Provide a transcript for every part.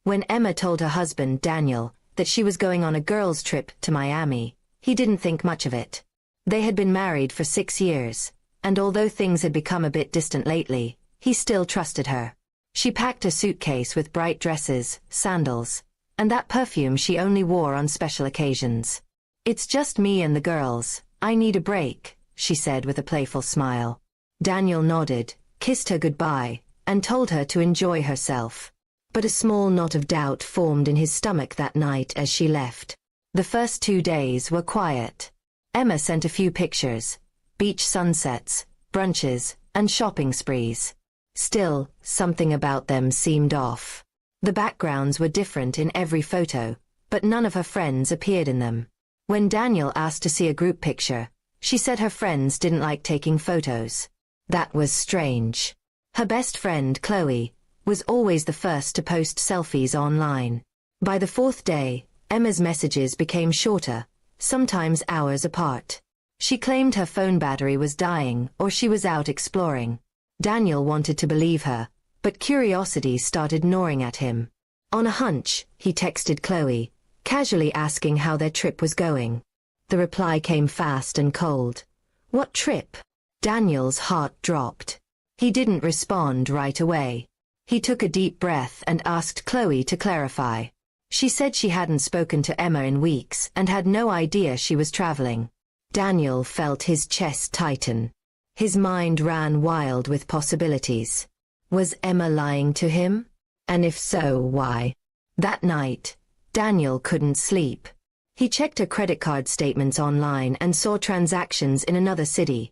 When Emma told her husband, Daniel, that she was going on a girls' trip to Miami, he didn't think much of it. They had been married for 6 years, and although things had become a bit distant lately, he still trusted her. She packed a suitcase with bright dresses, sandals, and that perfume she only wore on special occasions. "It's just me and the girls, I need a break," she said with a playful smile. Daniel nodded, kissed her goodbye, and told her to enjoy herself. But a small knot of doubt formed in his stomach that night as she left. The first 2 days were quiet. Emma sent a few pictures: beach sunsets, brunches, and shopping sprees. Still, something about them seemed off. The backgrounds were different in every photo, but none of her friends appeared in them. When Daniel asked to see a group picture, she said her friends didn't like taking photos. That was strange. Her best friend, Chloe, was always the first to post selfies online. By the 4th day, Emma's messages became shorter, sometimes hours apart. She claimed her phone battery was dying or she was out exploring. Daniel wanted to believe her, but curiosity started gnawing at him. On a hunch, he texted Chloe, casually asking how their trip was going. The reply came fast and cold. "What trip?" Daniel's heart dropped. He didn't respond right away. He took a deep breath and asked Chloe to clarify. She said she hadn't spoken to Emma in weeks and had no idea she was traveling. Daniel felt his chest tighten. His mind ran wild with possibilities. Was Emma lying to him? And if so, why? That night, Daniel couldn't sleep. He checked her credit card statements online and saw transactions in another city.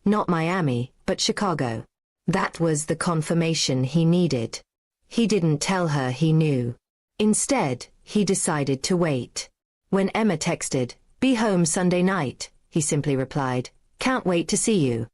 Not Miami, but Chicago. That was the confirmation he needed. He didn't tell her he knew. Instead, he decided to wait. When Emma texted, "Be home Sunday night," he simply replied, "Can't wait to see you."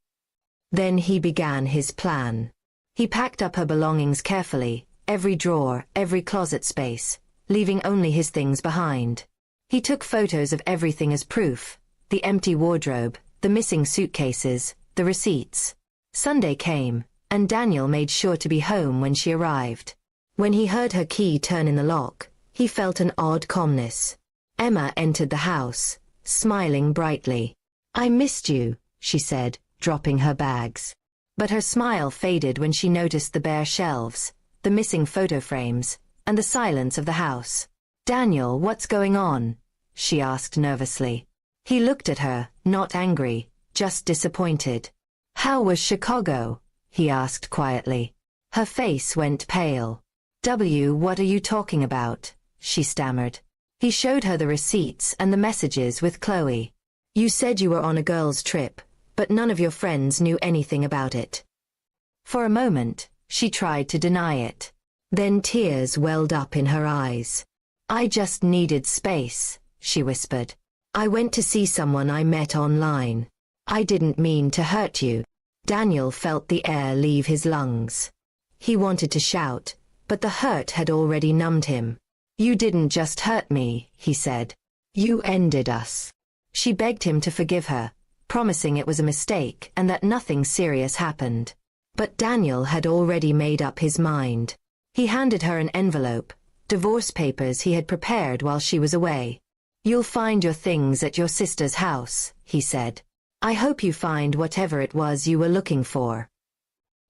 Then he began his plan. He packed up her belongings carefully, every drawer, every closet space, leaving only his things behind. He took photos of everything as proof: the empty wardrobe, the missing suitcases, the receipts. Sunday came, and Daniel made sure to be home when she arrived. When he heard her key turn in the lock, he felt an odd calmness. Emma entered the house, smiling brightly. "I missed you," she said, dropping her bags. But her smile faded when she noticed the bare shelves, the missing photo frames, and the silence of the house. "Daniel, what's going on?" she asked nervously. He looked at her, not angry, just disappointed. "How was Chicago?" he asked quietly. Her face went pale. What are you talking about?" she stammered. He showed her the receipts and the messages with Chloe. "You said you were on a girls' trip, but none of your friends knew anything about it." For a moment, she tried to deny it. Then tears welled up in her eyes. "I just needed space," she whispered. "I went to see someone I met online. I didn't mean to hurt you." Daniel felt the air leave his lungs. He wanted to shout, but the hurt had already numbed him. "You didn't just hurt me," he said. "You ended us." She begged him to forgive her, promising it was a mistake and that nothing serious happened. But Daniel had already made up his mind. He handed her an envelope, divorce papers he had prepared while she was away. "You'll find your things at your sister's house," he said. "I hope you find whatever it was you were looking for."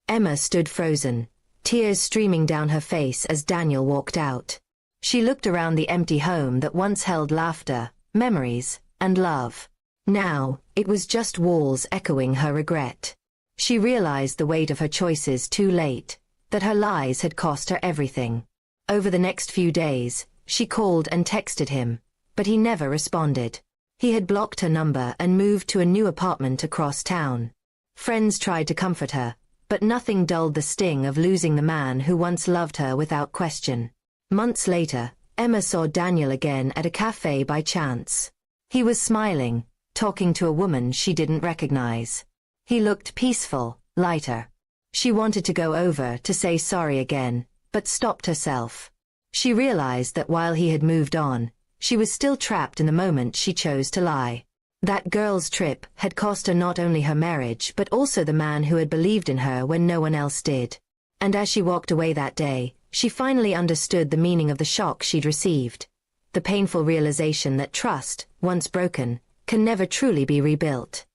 Emma stood frozen, tears streaming down her face as Daniel walked out. She looked around the empty home that once held laughter, memories, and love. Now, it was just walls echoing her regret. She realized the weight of her choices too late, that her lies had cost her everything. Over the next few days, she called and texted him, but he never responded. He had blocked her number and moved to a new apartment across town. Friends tried to comfort her, but nothing dulled the sting of losing the man who once loved her without question. Months later, Emma saw Daniel again at a cafe by chance. He was smiling, talking to a woman she didn't recognize. He looked peaceful, lighter. She wanted to go over to say sorry again, but stopped herself. She realized that while he had moved on, she was still trapped in the moment she chose to lie. That girl's trip had cost her not only her marriage but also the man who had believed in her when no one else did. And as she walked away that day, she finally understood the meaning of the shock she'd received. The painful realization that trust, once broken, can never truly be rebuilt.